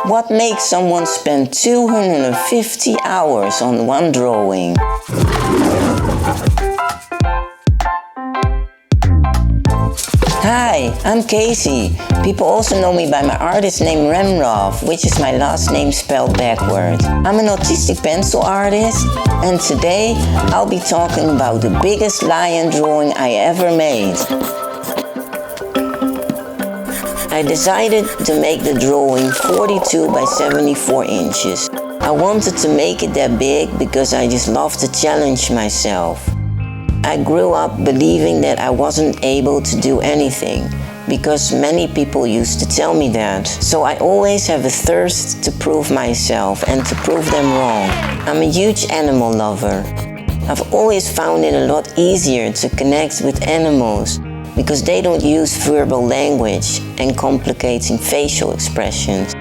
What makes someone spend 250 hours on one drawing? Hi, I'm Casey. People also know me by my artist name Remrov, which is my last name spelled backward. I'm an autistic pencil artist, and today I'll be talking about the biggest lion drawing I ever made. I decided to make the drawing 42 by 74 inches. I wanted to make it that big because I just love to challenge myself. I grew up believing that I wasn't able to do anything because many people used to tell me that. So I always have a thirst to prove myself and to prove them wrong. I'm a huge animal lover. I've always found it a lot easier to connect with animals because they don't use verbal language and complicating facial expressions.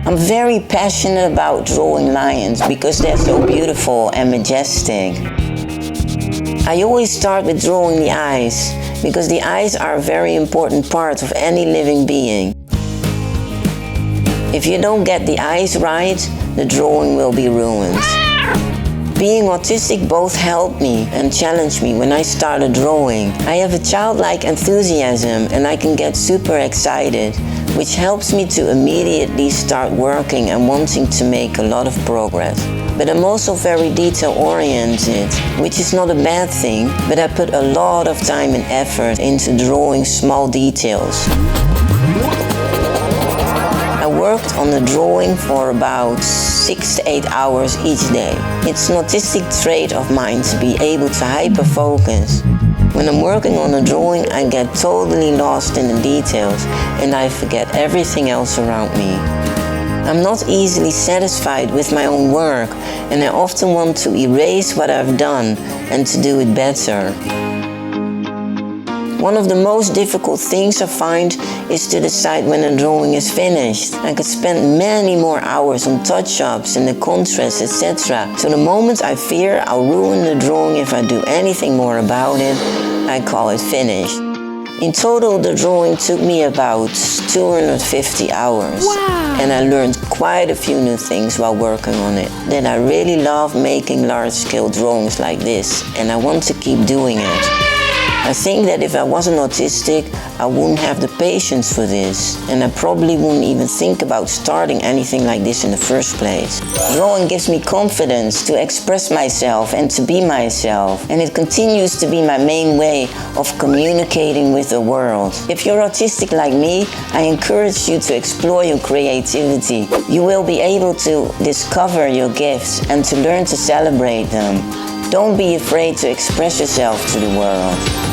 I'm very passionate about drawing lions because they're so beautiful and majestic. I always start with drawing the eyes because the eyes are a very important part of any living being. If you don't get the eyes right, the drawing will be ruined. Being autistic both helped me and challenged me when I started drawing. I have a childlike enthusiasm and I can get super excited, which helps me to immediately start working and wanting to make a lot of progress. But I'm also very detail-oriented, which is not a bad thing, but I put a lot of time and effort into drawing small details. I worked on the drawing for about 6 to 8 hours each day. It's an autistic trait of mine to be able to hyper-focus. When I'm working on a drawing, I get totally lost in the details and I forget everything else around me. I'm not easily satisfied with my own work and I often want to erase what I've done and to do it better. One of the most difficult things I find is to decide when a drawing is finished. I could spend many more hours on touch-ups and the contrast, etc. So the moment I fear I'll ruin the drawing if I do anything more about it, I call it finished. In total, the drawing took me about 250 hours. Wow. And I learned quite a few new things while working on it. That I really love making large-scale drawings like this, and I want to keep doing it. I think that if I wasn't autistic, I wouldn't have the patience for this, and I probably wouldn't even think about starting anything like this in the first place. Drawing gives me confidence to express myself and to be myself, and it continues to be my main way of communicating with the world. If you're autistic like me, I encourage you to explore your creativity. You will be able to discover your gifts and to learn to celebrate them. Don't be afraid to express yourself to the world.